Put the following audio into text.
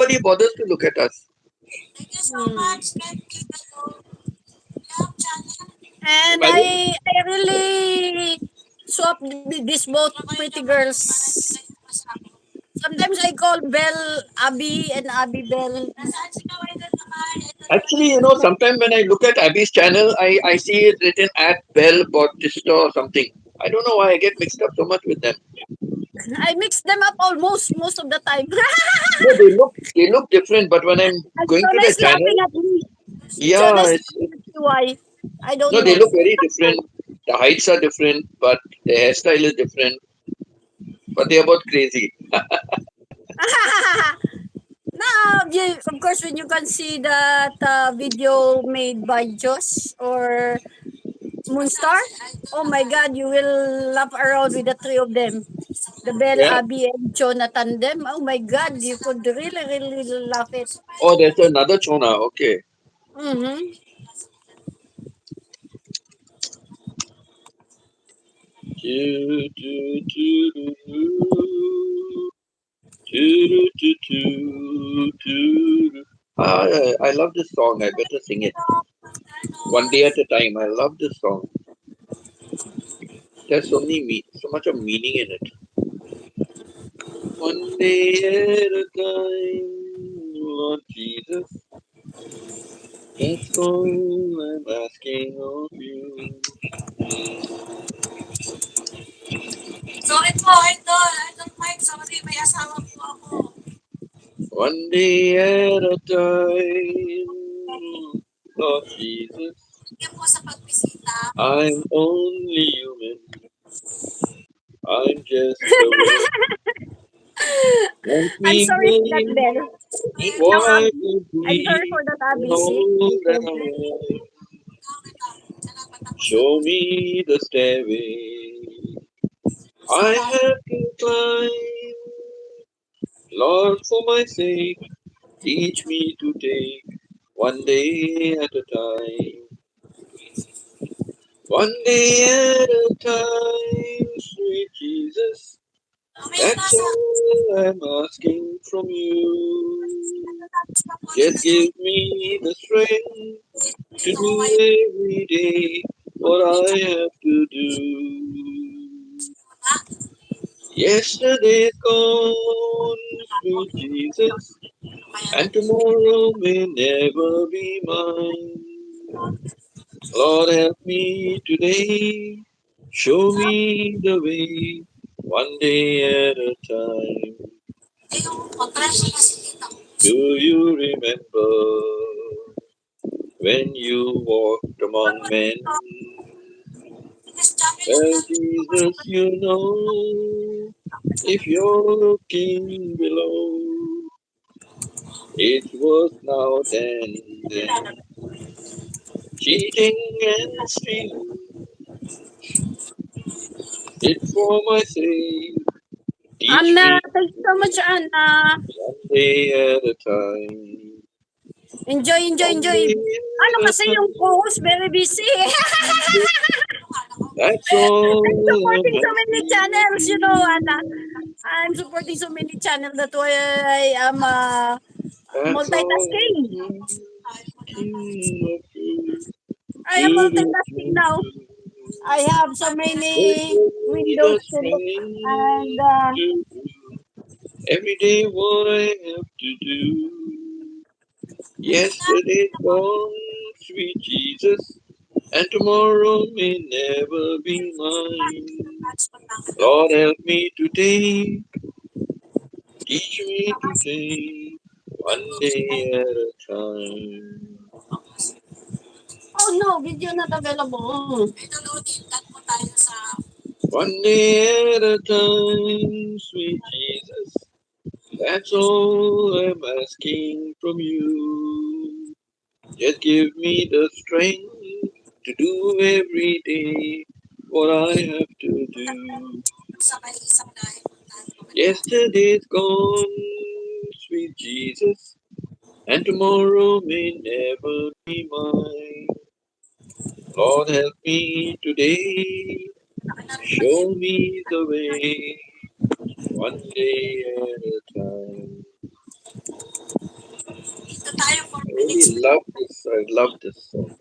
Nobody bothers to look at us. Thank you so much. Thank you. Love channel. And Imagine. I really swap these both pretty girls. Sometimes I call Belle Abby and Abby Belle. Nasaan si Kawai na naman? Ito na Actually, sometimes when I look at Abby's channel, I see it written at Bell Bautista or something. I don't know why I get mixed up so much with them. I mix them up almost most of the time. No, they look different, but when I'm And going to Chona their is laughing channel, at me. Chona yeah, is laughing at me. Why? I don't no, they know. look very different. The heights are different, but the hairstyle is different. But they're both crazy. Now, of course, when you can see that video made by Josh or Moonstar, oh my God, you will laugh around with the three of them. The Belle, Yeah. Abby, and Jonathan them. Oh my God, you could really, really laugh it. Oh, there's another Chona. Okay. Mm-hmm. Do, do, do, do, do. Do, do, do, do, do. I love this song. I better sing it. One day at a time. I love this song. There's so much of meaning in it. One day at a time, Lord Jesus. That's all I'm asking of you. So ito Mike, sorry, may asawa po ako. One day at a time, Lord Jesus. Thank you po sa pagbisita. I'm only human. I'm just a woman. Let I'm me sorry for that, blame Belle. what No, I Abby. could I'm sorry be for that, and Abby. See? all Thank that you. I am. Salamat ako sa Show me the stairway I have to climb. Lord, for my sake, teach me to take one day at a time. One day at a time, sweet Jesus. Mamaya That's nasa all I'm asking from you. lunch pa po Just sila give me the strength to dito do ngayon. every day what I have to do. Yesterday's gone, sweet Jesus, Kaya and tomorrow may never be mine. Lord, help me today, show me the way, one day at a time. yung contraction kasi kita ko. Do you remember when you walked among men? Because dami ng Well, lunch ko kasi Jesus, you know, if you're looking below, it was now then, cheating and stealing, it for my sake. Teach Anna, me thank you so much, Anna. one day at a time. Enjoy, enjoy, One enjoy. day Ano at a kasi yung time. co-host very busy. That's I'm all I'm supporting so many asking of channels, Anna. you. I'm supporting so many channels. That's why I am That's all multitasking. I'm asking of you. I am Do, do, multitasking do, now. do. I have so Just many give me windows the to look and strength to do every day what I have to do. Yesterday's gone, sweet Jesus, and tomorrow may never be mine. Lord, help me today, teach me to take one day at a time. oh no, video not available. Ito loading cut po tayo sa One day at a time, sweet Jesus. That's all I'm asking from you. Just give me the strength to do every day what I have to do. sabay isang dahil Yesterday's gone, sweet Jesus, and tomorrow may never be mine. Lord, help me today, show me the way, one day at a time. really love this. I love this song.